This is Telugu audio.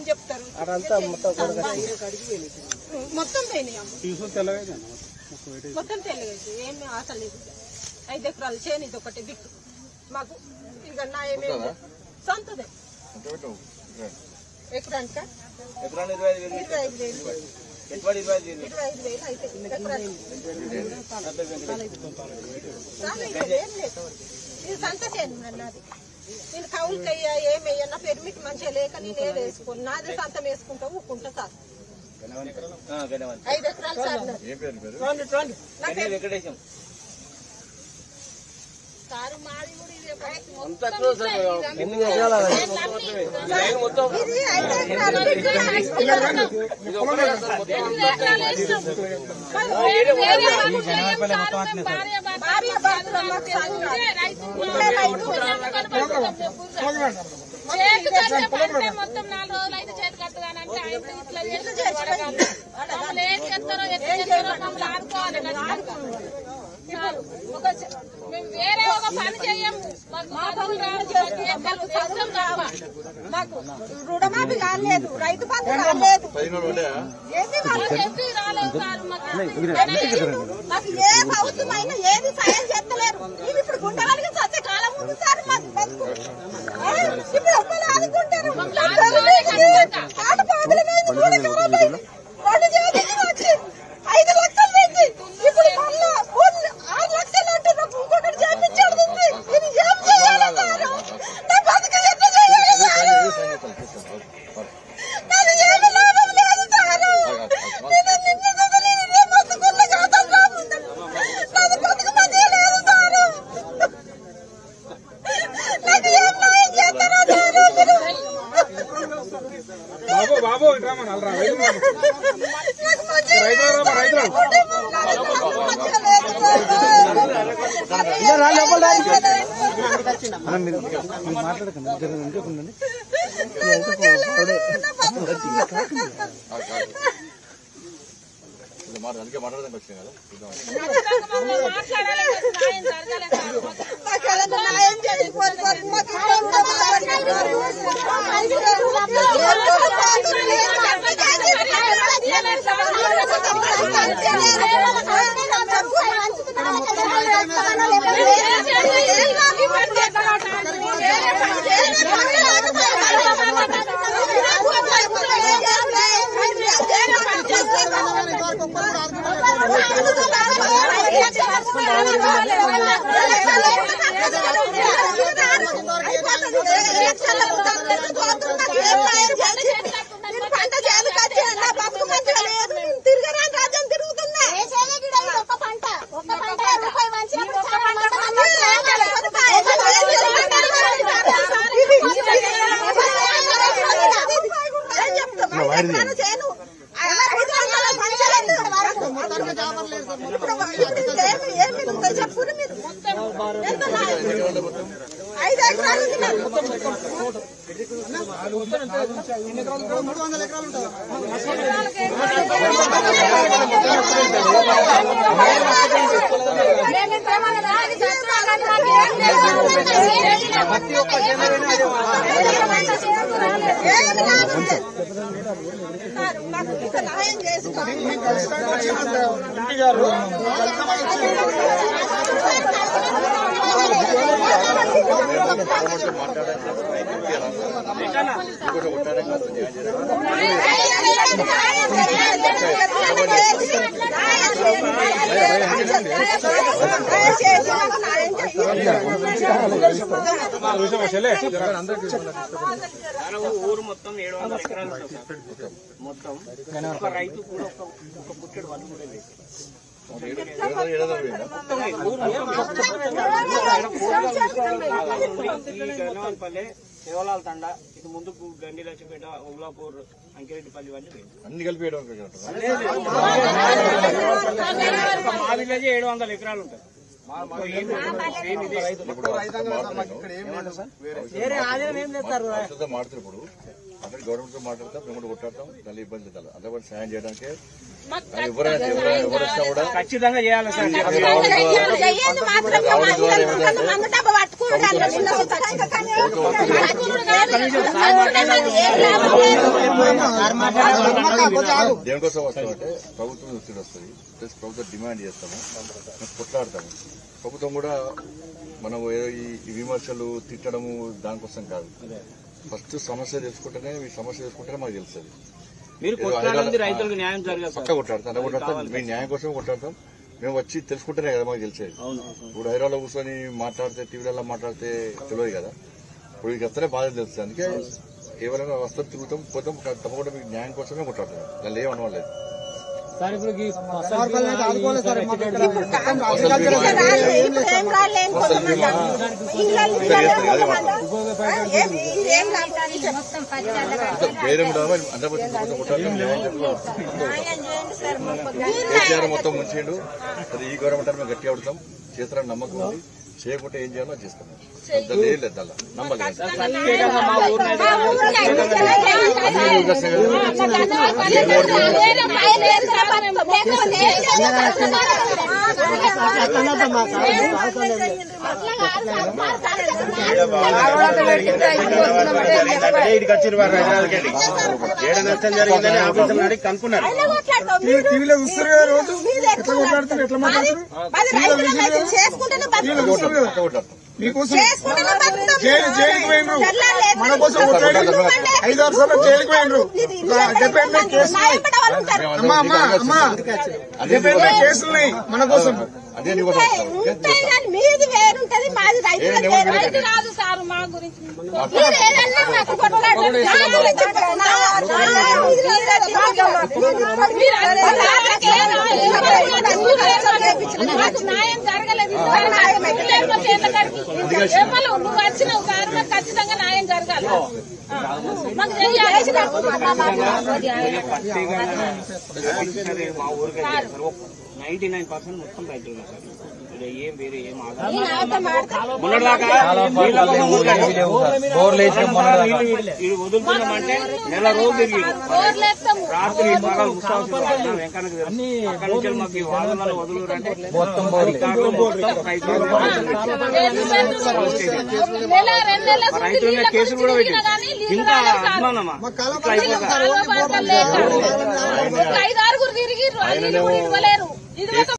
చెప్తారు మొత్తం మొత్తం తెలియదు ఏమి ఆశ లేదు 5 ఎకరాలు చేను ఇది ఒకటి దిక్కు మాకు ఇక నా ఏమేమి సొంతదే ఎకరానిక 25,000 అయితే ఇది సంత చేను అన్నది నేను కౌలుకయ్యా ఏమయ్యా నా పెర్మిట్ మంచిగా లేక నేను ఏది వేసుకోను నాదే సంతం వేసుకుంటా ఊకుంటా సార్ 5 ఎకరాలు సార్ మాది కూడా మొత్తం 4 రోజులు అయితే చేతి కట్టుగానంటే ఏం చేస్తారో మమ్మల్ని ఆడుకోవాలి మేము వేరే ఒక పని చేయము మాకు రుణమాఫీ కాలేదు రైతు బంధు కాలేదు మాకు ఏ అవసరమైనా ఏది సాయం చేస్తలేరు మేము ఇప్పుడు గుండెలకి సత్య కాలం ఉంది సార్ మాకు బతుకు ఇప్పుడు ఒక్కరు ఆదుకుంటారు ఆటపాటల మీద కూడా ఖరాబ్ అయింది 2 చేతులు వచ్చి 5 లక్షలు పెట్టి ఇప్పుడు మళ్ళా 6 లక్షలు అంటే నాకు ఇంకొకటి చేయించాడు ఇది ఏం చేయాలి నా బతుకు ఎట్లా చేయాలి నాది ఏమి లాభం లేదు సారు నేను బతుకున్న జాతం రాముంది నాది బతుకు మంచిగా లేదు సారు నాకు ఏం న్యాయం చేస్తారో బాబు అందుకే మాట్లాడడానికి వచ్చింది కదా ఊరు మొత్తం 700 ఎకరాలు మొత్తం ఒక రైతు కూడా ఒక పుట్టెడు వడ్లు కూడా లేదు. గన్నవరపల్లె దేవలాల తండ ఇటు ముందుకు గండి లక్ష్మీపేట ఉగ్లాపూర్ అంకిరెడ్డిపల్లి ఇవన్నీ అన్ని కలిపి మా విలేజ్ 700 ఎకరాలు ఉంటాయి. మాట్లాడుతున్నప్పుడు అక్కడ గవర్నమెంట్ తో మాట్లాడతాం మేము కొట్టాడతాం దాని ఇబ్బంది కదా అదే సాయం చేయడానికి ఖచ్చితంగా చేయాలి సార్. దేనికోసం వస్తామంటే ప్రభుత్వం ఒత్తిడి వస్తుంది, ప్లస్ ప్రభుత్వం డిమాండ్ చేస్తాము, కొట్లాడతాము. ప్రభుత్వం కూడా మనం ఈ విమర్శలు తిట్టడము దానికోసం కాదు, ఫస్ట్ సమస్య తెలుసుకుంటేనే మీ సమస్య తెలుసుకుంటేనే మాకు తెలుస్తుంది. మీరు కొట్లాడాలి, రైతులకు న్యాయం జరగాలి. పక్క కొట్లాడతాం, మీ న్యాయం కోసం కొట్లాడతాం. మేము వచ్చి తెలుసుకుంటేనే కదా మాకు తెలిసేది. ఇప్పుడు హైదరాబాద్లో కూర్చొని మాట్లాడితే, టీవీలలో మాట్లాడితే తెలియదు కదా. ఇప్పుడు ఇక వస్తేనే బాధ తెలుస్తుంది. అందుకే ఎవరైనా వస్తారు, తిరుగుతాం, పోతాం, తప్పకుండా మీకు న్యాయం కోసమే కొట్లాడతాం. దాన్ని ఏమనలేదు. కేసీఆర్ మొత్తం ముంచిండు. అది ఈ గవర్నమెంట్ మేము గట్టిగా ఆడుతాం, చేస్తారని నమ్మకం ఉంది. చేయకుంటే ఏం చేయాలో చేస్తాం. ఏం లేదు అలా నమ్మలేదు. ఇటుకి వచ్చారు వారు హైదరాబాద్కి వెళ్ళి ఏడ నష్టం జరిగిందని ఆఫీసులు అడిగి కనుక్కున్నారు. టీవీలో చూస్తారు కదా రోజు, ఎట్లా కొట్లాడుతారు, ఎట్లా మాట్లాడతారు. మీకోసం జైలుకి పోయినరు, మన కోసం కొట్లాడి 5 సార్లు జైలుకి పోయినరు. 78 కేసులున్నాయి అమ్మా, అమ్మా అమ్మా, 78 కేసులున్నాయి మన కోసం. మీది వేరుంటది, మాది రైతు రాదు సార్. మా గురించి న్యాయం జరగలేదు. నువ్వు వచ్చినావు కారణం ఖచ్చితంగా న్యాయం జరగాలి. మాకు 99% మొత్తం రైతులు సార్. ఏం వేరే ఏం వదులుతున్నామంటే నెల రోజులు తిరిగి రాత్రి వెంకన్నకి అక్కడి నుంచి మాకు ఈ వాదనలు వదులురంటే రైతుల మీద కేసులు కూడా పెట్టి ఇంకా అభిమానమా 5-6 తిరిగి ఇవ్వలేరు.